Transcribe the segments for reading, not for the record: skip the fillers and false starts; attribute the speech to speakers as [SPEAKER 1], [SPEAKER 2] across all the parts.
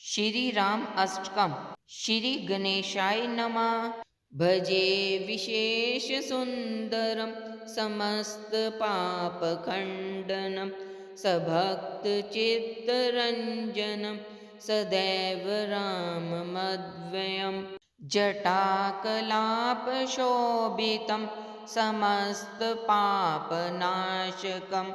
[SPEAKER 1] श्री राम अष्टकम। श्री गणेशाय नमः। भजे विशेष सुंदरम समस्त पाप खंडनम सभक्त चित्तरंजनम सदैव राममद्वयम् जटाकलाप शोभितं समस्त पापनाशकं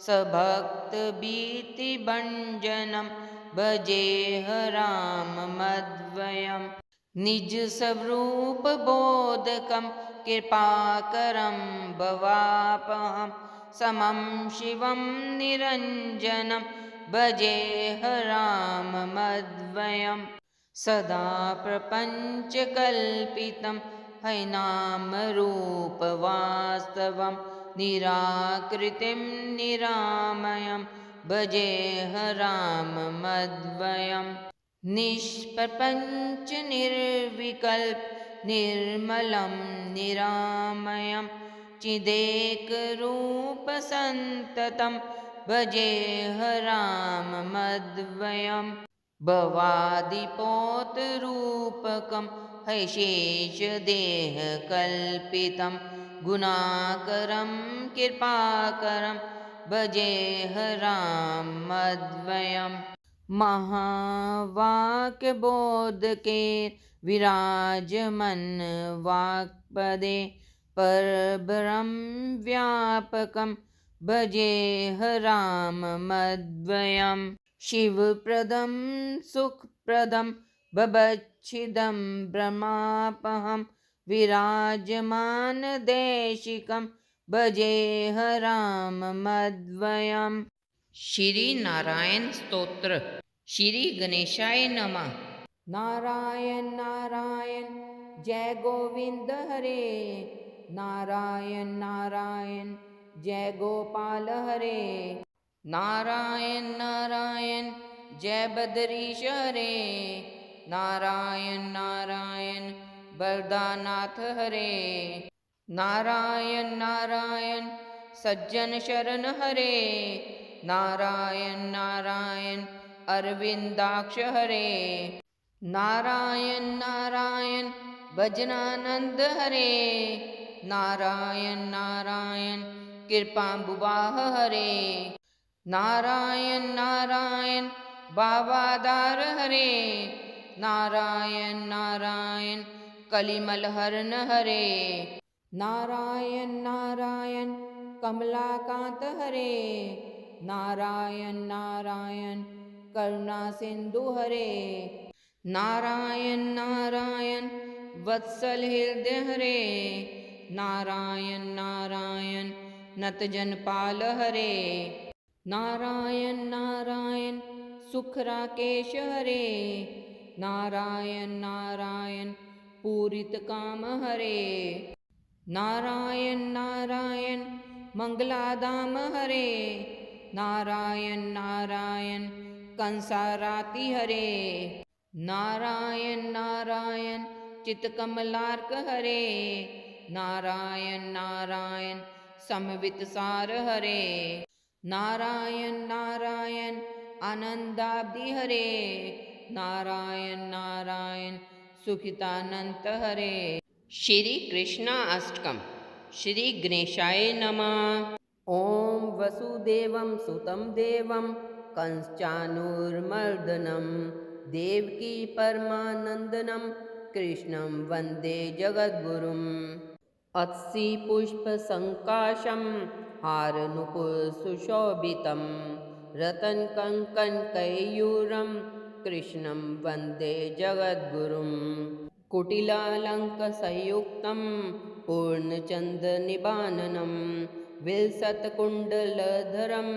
[SPEAKER 1] सभक्त भीतिभंजनं भजेह राममद्वयम् निज स्वरूप बोधकं कृपाकरं भवापहं समं शिवं निरञ्जनं भजेह राममद्वयम् सदा प्रपञ्चकल्पितं हैनामरूपवास्तवं निराकृतिं निरामयं भजेह राममद्वयम् निष्प्रपञ्च निर्विकल्प निर्मलं निरामयं चिदेकरूपसन्ततं भजेह राममद्वयम् भवादिपोतरूपकं हैशेषदेहकल्पितं गुणाकरं कृपाकरं भजेह राममद्वयम् महावाक्यबोधके विराजमन् वाक्पदे परब्रह्म व्यापकं भजेह राममद्वयम् शिवप्रदं सुखप्रदं बभच्छिदं ब्रह्मापहं विराजमानदेशिकं भजेह राममद्वयम्। श्री नारायण स्तोत्र। श्री गणेशाय नमः।
[SPEAKER 2] नारायण नारायण जय गोविंद हरे, नारायण नारायण जय गोपाल हरे,
[SPEAKER 1] नारायण नारायण जय बद्रीश हरे, नारायण नारायण बरदानाथ हरे, नारायण नारायण सज्जन शरण हरे, नारायण नारायण अरविंदाक्ष हरे, नारायण नारायण भजनानंद हरे, नारायण नारायण कृपाम्बुवाह हरे, नारायण नारायण बाबादार हरे, नारायण नारायण कलिमलहरण हरे,
[SPEAKER 2] नारायण नारायण कमलाकांत हरे, नारायण नारायण करुणा सिंधु हरे,
[SPEAKER 1] नारायण नारायण वत्सल हृदय हरे, नारायण नारायण नतजनपाल हरे,
[SPEAKER 2] नारायण नारायण सुखराकेश हरे, नारायण नारायण पूरित काम हरे, नारायण नारायण मंगलाधाम हरे, नारायण नारायण कंसाराति हरे, नारायण नारायण चित्तकमलार्क हरे, नारायण नारायण समवितसार हरे, नारायण नारायण आनंदाब्धि हरे, नारायण नारायण सुखितानंत हरे।
[SPEAKER 1] श्री कृष्ण अष्टकम। श्री गणेशाय नमः।
[SPEAKER 2] ओम वसुदेवं सुतं देवं कंसचानूरमर्दनं देवकी परमानंदनं कृष्णं वंदे जगद्गुरुम् अत्सि पुष्पसङ्काशं हारनुपुरसुशोभितं रत्नकङ्कणकैयूरं कृष्णं वन्दे जगद्गुरुम् कुटिलालङ्कसंयुक्तं पूर्णचन्द्रनिबाननं विलसत्कुण्डलधरं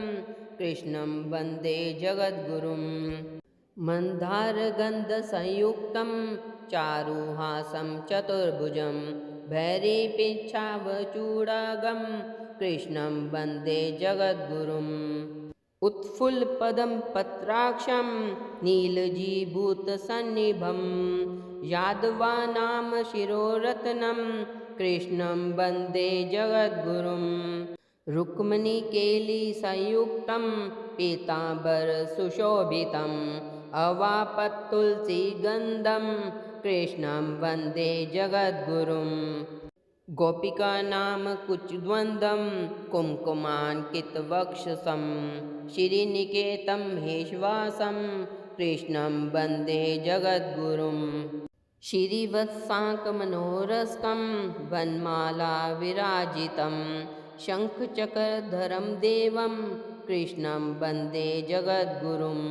[SPEAKER 2] कृष्णं वन्दे जगद्गुरुम् मन्दारगन्धसंयुक्तं चारुहासं चतुर्भुजं भैरीपीच्छावचूडागं कृष्णं वन्दे जगद्गुरुम् उत्फुल्लपदं पत्राक्षं नीलजीभूतसन्निभं यादवानां शिरोरत्नं कृष्णं वन्दे जगद्गुरुम् रुक्मिणीकेलिसंयुक्तं पीताम्बरसुशोभितं अवापतुलसीगन्धं कृष्णं वन्दे जगद्गुरुं गोपिकानां कुचद्वन्द्वं कुङ्कुमाङ्कितवक्षसं श्रीनिकेतं हेशवासं कृष्णं वन्दे जगद्गुरुं श्रीवत्साङ्कमनोरस्कं वनमाला विराजितं शङ्खचक्रधरं देवं कृष्णं वन्दे जगद्गुरुं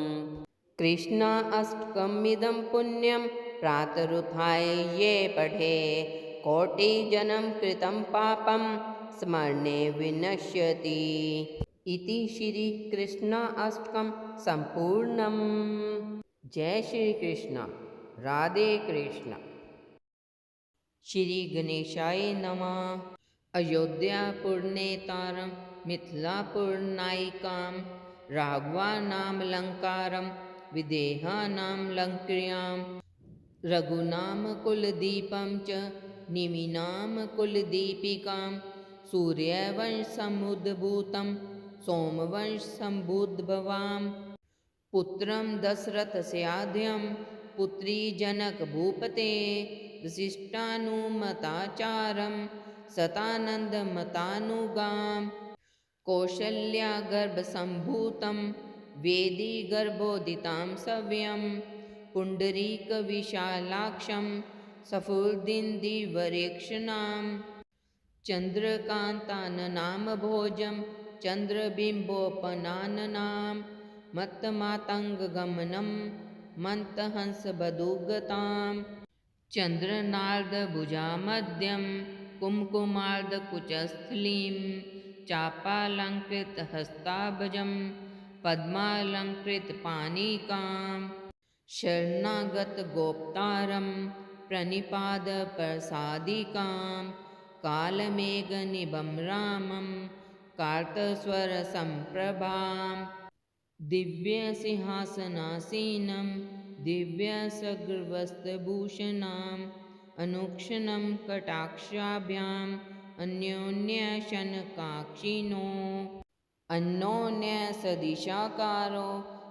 [SPEAKER 2] कृष्णाष्टकमिदं पुण्यं प्रातरुत्थाय ये पठे कोटिजन्म कृतं पापं स्मरणे विनश्यति इति श्री कृष्णाष्टकं संपूर्णम्। जय श्री कृष्ण। राधे कृष्ण।
[SPEAKER 1] श्री गणेशाय नमः। अयोध्यापुरनेतारं मिथिलापुरनायिकां राघवानामलङ्कारं विदेहानां लङ्क्रियां रघूनां कुलदीपं च निमीनां कुलदीपिकां सूर्यवंशसमुद्भूतं सोमवंशसमुद्भवां पुत्रं दशरथस्याद्यं पुत्री जनकभूपते वसिष्ठानुमताचारं सतानन्दमतानुगां कौशल्यागर्भसम्भूतं वेदीगर्भोदितां सव्यं पुण्डरीकविशालाक्षं सफुल्दिन्दिवरेक्षणां चन्द्रकान्ताननामभोजं चन्द्रबिम्बोपनाननां मत्तमातङ्गगमनं मन्तहंसबदुगतां चन्द्रनार्दभुजामध्यं कुम्कुमार्धकुचस्थलीं चापालङ्कृतहस्ताभजं पद्मालङ्कृतपाणिकां शरणागतगोप्तारं प्रणिपादप्रसादिकां कालमेघनिभं रामं कार्तस्वरसम्प्रभां दिव्यसिंहासनासीनं दिव्यसर्गवस्त्रभूषणाम् अनुक्षणं कटाक्षाभ्याम् अन्योन्यशनकाक्षिणो अन्योन्यसदिशाकारो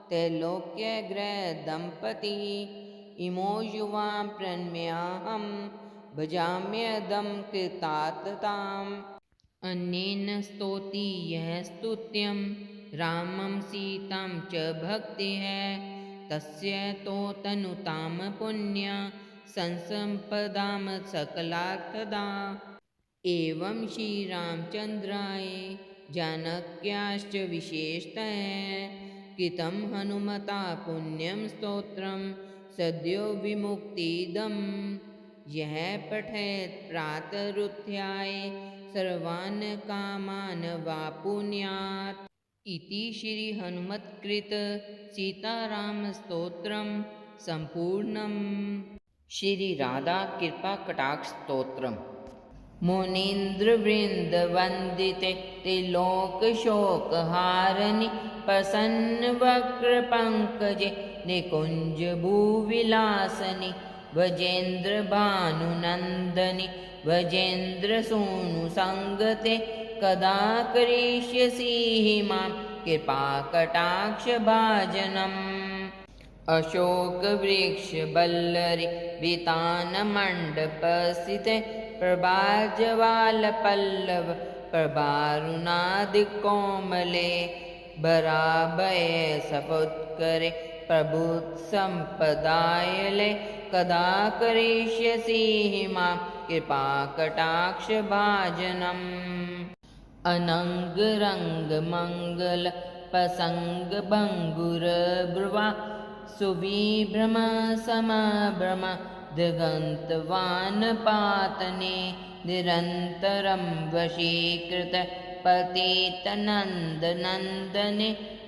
[SPEAKER 1] त्रैलोक्यग्रहदम्पती इमो युवां प्रणम्याहं भजाम्यदं कृतार्थताम् अन्येन स्तौति यः स्तुत्यं रामं सीतां च भक्तिः तस्य तो तनुतां पुण्या संसम्पदां सकलार्थदा एवं श्रीरामचन्द्राय जानक्याश्च विशेषतः कृतं हनुमता पुण्यं स्तोत्रं सद्यो विमुक्तिदं यः पठेत् प्रातरुत्थाय सर्वान् कामान् वाप्नुयात् इति श्री हनुमत्कृत सीतारामस्तोत्रं संपूर्णम्।
[SPEAKER 2] श्री राधा कृपा कटाक्ष स्तोत्रम्। मुनीन्द्रवृन्दवन्दिते त्रिलोकशोकहारिणि प्रसन्नवक्रपङ्कजे निकुञ्जभूविलासनि भजेन्द्रभानुनन्दनि भजेन्द्रसूनुसङ्गते कदा करिष्यसि मां कृपाकटाक्षभाजनम् अशोकवृक्षवल्लरि वितानमण्डपस्थिते प्रभाजवालपल्लव प्रभारुणादिकोमले भराभये सफोत्करे प्रभुत्सम्पदायले कदा करिष्यसि मां कृपाकटाक्षभाजनम् अनङ्गरङ्गमङ्गल प्रसङ्गभङ्गुरब्रुवा सुविभ्रम समभ्रम दिगन्तवानपातने निरन्तरं वशीकृत पतितनन्दनन्दने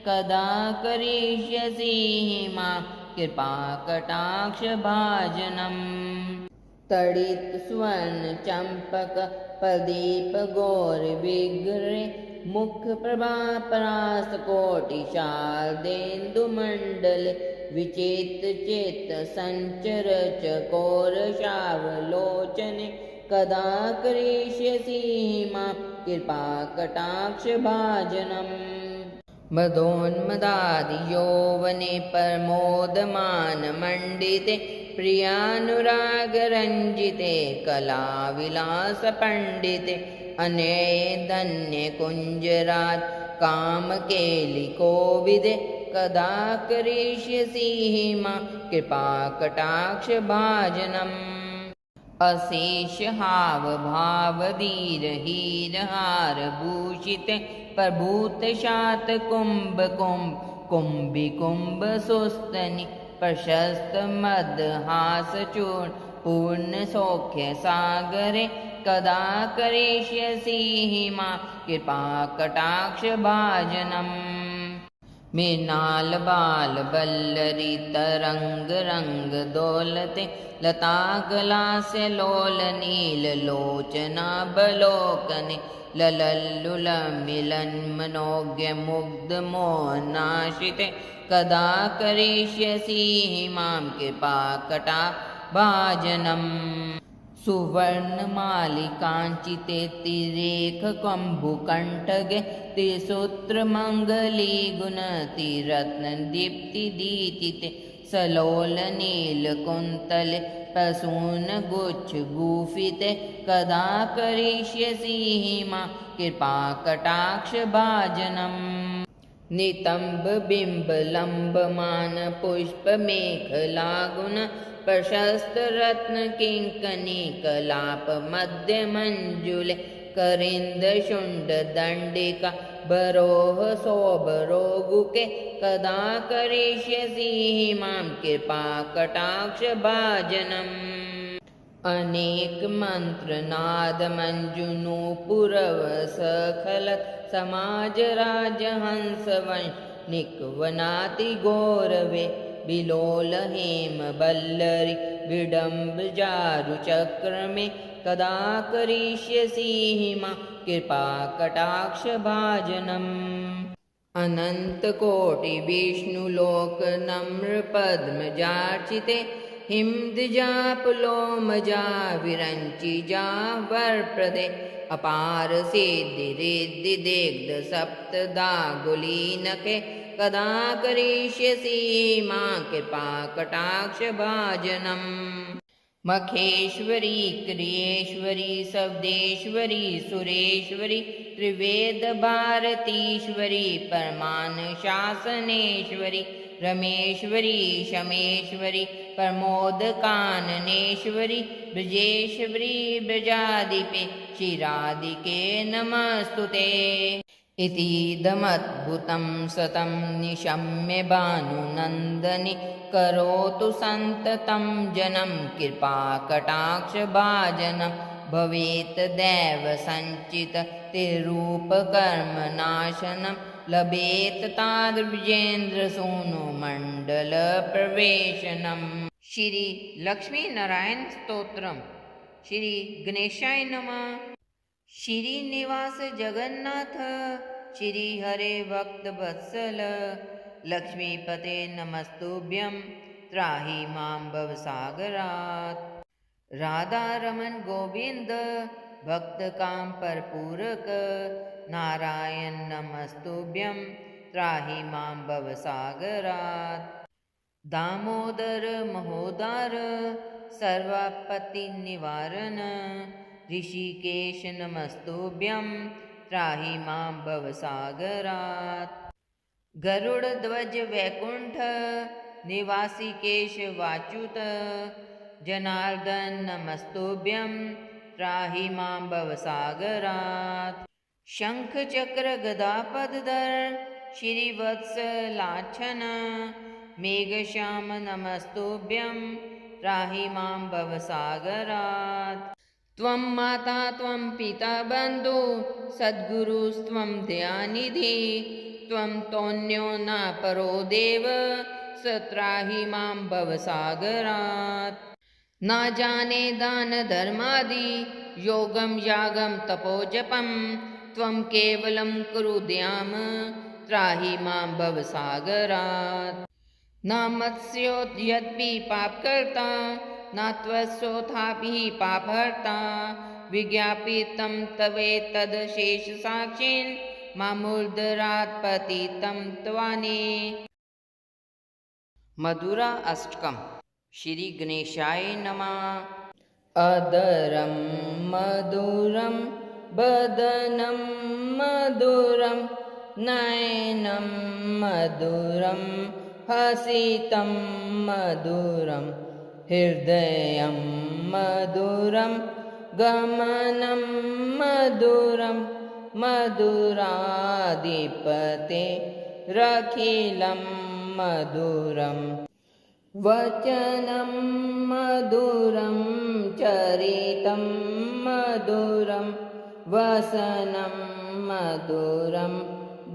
[SPEAKER 2] कदा करिष्यसि मां कृपाकटाक्षभाजनम् तडितस्वर्णचम्पक प्रदीपगौरविग्रहे मुखप्रभापरास्तकोटिशारदेन्दुमण्डले विचित्रचित्तसञ्चरचकोरशावलोचने कदा करिष्यसि मां कृपाकटाक्षभाजनम् मदोन्मदादियौवने प्रमोदमानमण्डिते प्रियानुरागरञ्जिते कलाविलासपण्डिते अनये धन्ये कुञ्जराज कामकेलिकोविदे कदा करिष्यसि मां कृपाकटाक्षभाजनम् अशेष हाव भाव धीर हीर हार भूषित प्रभूत शात कुंभ कुंभ कुंभी कुंभ सुस्तनि प्रशस्त मद हास चूर्ण पूर्ण सौख्य सागरे कदा करिष्यसि मां कृपा कटाक्ष भाजनम् मृणाल बाल बल्लरी तरंग रंग दौलते लता गलास्य लोल नील लोचना बलोकने ललल्लुल मिलन मनोज्ञ मुग्ध मोहनाशिते कदा करिष्यसि मां कृपा कटा भाजनम् सुवर्णमालिकाञ्चिते तिरेख कम्बुकण्ठगे त्रिसूत्रमङ्गली गुणतिरत्नदीप्तिदीतिते सलोल नीलकुन्तले प्रसूनगुच्छगुफिते कदा करिष्यसि मां कृपाकटाक्षभाजनम् नितम्बबिम्बलम्बमान पुष्पमेखलागुण प्रशस्तरत्नकिङ्कणीकलापमध्यमञ्जुले करिन्दशुण्डदण्डिका बरोह सौभरोगुके कदा करिष्यसि मां कृपाकटाक्षभाजनम् अनेक मंत्रनाद मंजुनूपुरवसखलत् समाज राजहंस वंश निक्वनाति गौरवे बिलोल हेम बल्लरी विडम्ब जारु चक्रमे कदा करिष्यसि मां कृपा कटाक्ष भाजनम् अनंत कोटि विष्णुलोक नम्र पद्मजार्चिते हिमद्जापलोमजा विरञ्चिजा वरप्रदे अपार सिद्धि रिद्धि दिग्ध सप्तदागुलीनके कदा करिष्यसि मां कृपा कटाक्ष भाजनम् मखेश्वरी क्रियेश्वरी शब्देश्वरी सुरेश्वरी त्रिवेद भारतीश्वरी परमान शासनेश्वरी रमेश्वरी शमेश्वरी प्रमोद काननेश्वरी ब्रजेश्वरी ब्रजाधिपे क्षीरादिके नमस्तुते इतीदमद्भुतं सतं निशम्य भानुनन्दनि करोतु सन्ततं जनं कृपाकटाक्षभाजनं भवेत् दैव सञ्चित तिरूपकर्मनाशनं लभेत तादृजेन्द्र सोनु मंडल प्रवेशनम। श्री लक्ष्मी नारायण स्तोत्रम। श्री गणेशाय नमः। श्रीनिवास जगन्नाथ श्री हरे भक्त वत्सल लक्ष्मीपते नमस्तुभ्यं त्राहि मां भवसागरात्। राधा रमन गोविंद भक्त काम परपूरक नारायण नमस्तुभ्यं त्राहि मां भवसागरात्। दामोदर महोदार सर्वापत्ति निवारण ऋषिकेश नमस्तुभ्यं त्राहि मां भवसागरात्। गरुड़ ध्वज वैकुंठ निवासी केशवाच्युत जनार्दन नमस्तुभ्यं त्राहि मां भवसागरात्। शंख चक्र गदा पदधर श्रीवत्सलाछन मेघश्याम नमस्तुभ्यं त्राहि मां भवसागरात्। त्वं माता त्वं पिता बन्धु सद्गुरुस्त्वं दयानिधि त्वं तोन्यो न परो देव स त्राहि मां भवसागरात्। न जाने दान धर्मादि योगं यागं तपोजपं त्वं केवलं कुरु दयाम त्राहि मां भवसागरात्। न मत्स्योद्यद्भि पापकर्ता न त्वस्सोथापि पापहर्ता विज्ञापितं तवेतद् शेषसाक्षिन् मामुर्दरात् पतितं त्वानि। मधुरा अष्टकम। श्री गणेशाय नमः। अदरं मधुरं बदनं मधुरं नयनं मधुरं हसितं मधुरं हृदयं मधुरं गमनं मधुरं मधुराधिपते रखिलं मधुरम् वचनं मधुरं चरितं मधुरं वसनं मधुरं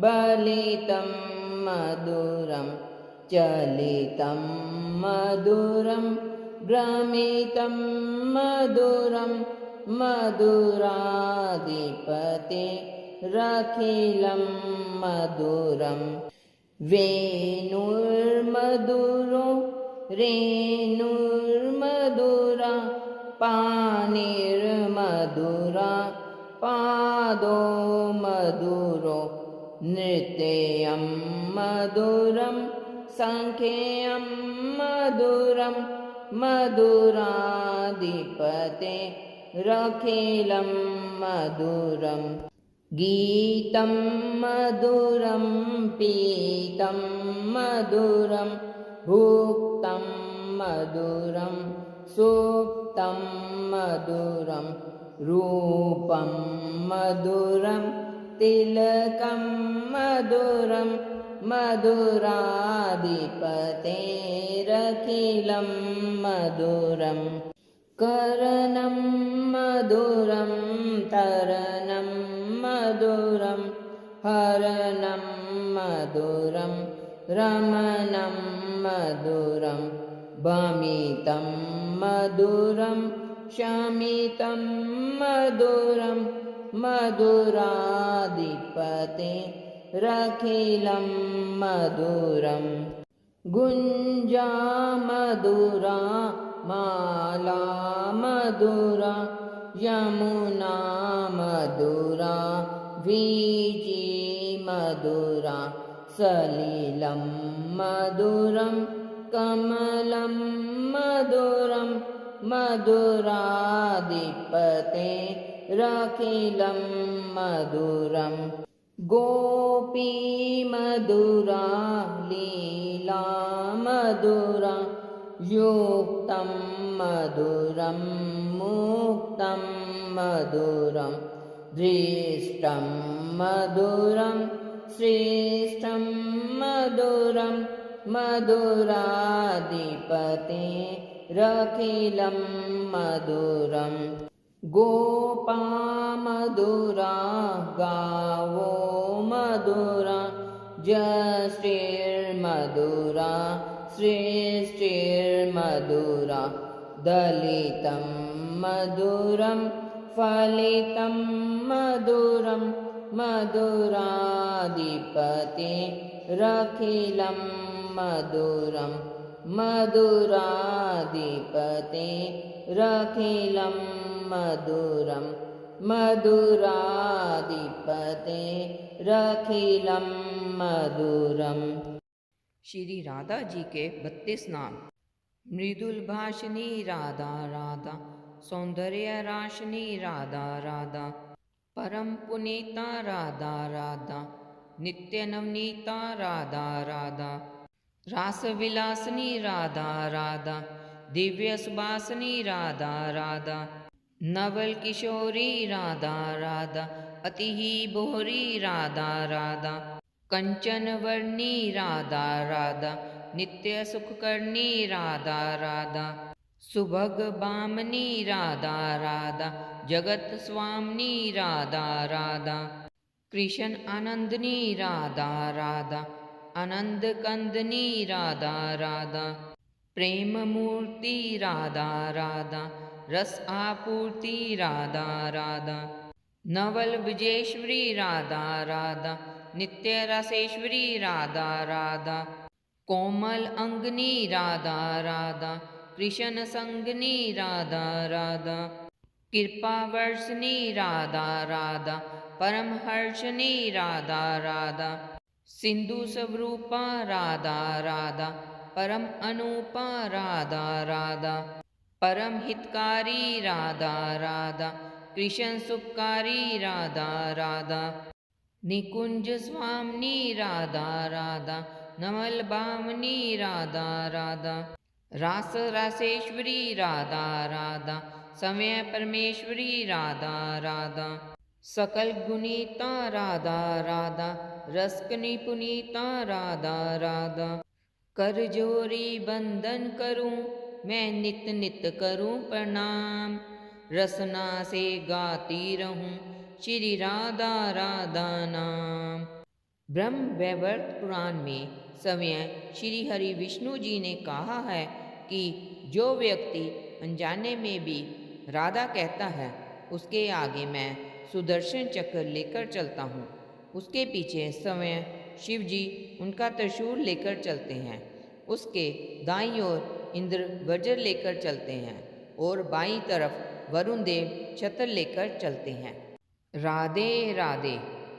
[SPEAKER 2] बलितं मधुरं चलितं मधुरं भ्रमितं मधुरं मधुराधिपते रखिलं मधुरम् वेणुर्मधुरो रेणुर्मधुरा पाणिर्मधुरा पादो मधुरो नृत्यं मधुरं सङ्ख्यं मधुरं मधुराधिपते रखिलं मधुरम् गीतं मधुरं पीतं मधुरं भुक्तं मधुरं सुप्तं मधुरं रूपं मधुरं तिलकं मधुरं मधुराधिपतेरखिलं मधुरम् करणं मधुरं तरणं मधुरं हरणं मधुरं रमणं मधुरं भमितं मधुरं शमितं मधुरं मधुराधिपते रखिलं मधुरम् गुञ्जा मधुरा माला मधुरा यमुना मधुरा वीची मधुरा सलिलं मधुरं कमलं मधुरं मधुराधिपते रखिलं मधुरम् गोपी मधुरा लीला मधुरा युक्तं मधुरं मुक्तं मधुरं दृष्टं मधुरं श्रेष्ठं मधुरं मधुराधिपते रखिलं मधुरम् गोपा मधुरा गावो मधुरा जश्रीर्मधुरा श्रेष्ठिर्मधुरा दलितं मधुरं फलितं मधुरं मधुराधिपते रखिलं मधुरम् मधुराधिपते रखिलं मधुरम् मधुराधिपते रखिलं मधुरम्। श्री राधा जी के 32 नाम। मृदुल भाषिनी राधा राधा, सौंदर्य राशिनी राधा राधा, परम पुनीता राधा राधा, नित्य नवनीता राधा राधा, रास विलासनी राधा राधा, दिव्य सुबासनी राधा राधा, नवल किशोरी राधा राधा, अति ही बोहरी राधा राधा, कंचन वर्णी राधा राधा, नित्य सुख करनी राधा राधा, सुभग बामनी राधा राधा, जगत स्वामिनी राधा राधा, कृष्ण आनंदनी राधा राधा, आनंद कंदनी राधा राधा, प्रेम मूर्ति राधा राधा, रस आपूर्ति राधा राधा, नवल विजेश्वरी राधा राधा, नित्य रसेश्वरी राधा राधा, कोमल अंगनी राधा राधा, कृष्ण संगनी राधा राधा, कृपा वर्षनी राधा राधा,
[SPEAKER 1] परमहर्षिणी राधा राधा, सिंधु स्वरूपा राधा राधा, परम अनूपा राधा राधा, परम हितकारी राधा राधा, कृष्ण सुखकारी राधा राधा, निकुंज स्वामिनी राधा राधा, नमल भामिनी राधा राधा, रास रासेश्वरी राधा राधा, समय परमेश्वरी राधा राधा, सकल गुणीता राधा राधा, रसकनी पुनीता राधा राधा, कर जोरी बंधन करूं मैं नित नित करूं प्रणाम, रसना से गाती रहूं श्री राधा राधा नाम। ब्रह्म वैवर्त पुराण में स्वयं श्री हरि विष्णु जी ने कहा है कि जो व्यक्ति अनजाने में भी राधा कहता है, उसके आगे मैं सुदर्शन चक्र लेकर चलता हूँ। उसके पीछे स्वयं शिव जी उनका त्रिशूल लेकर चलते हैं। उसके दाईं ओर इंद्र वज्र लेकर चलते हैं और बाईं तरफ वरुण देव छत्र लेकर चलते हैं। राधे राधे।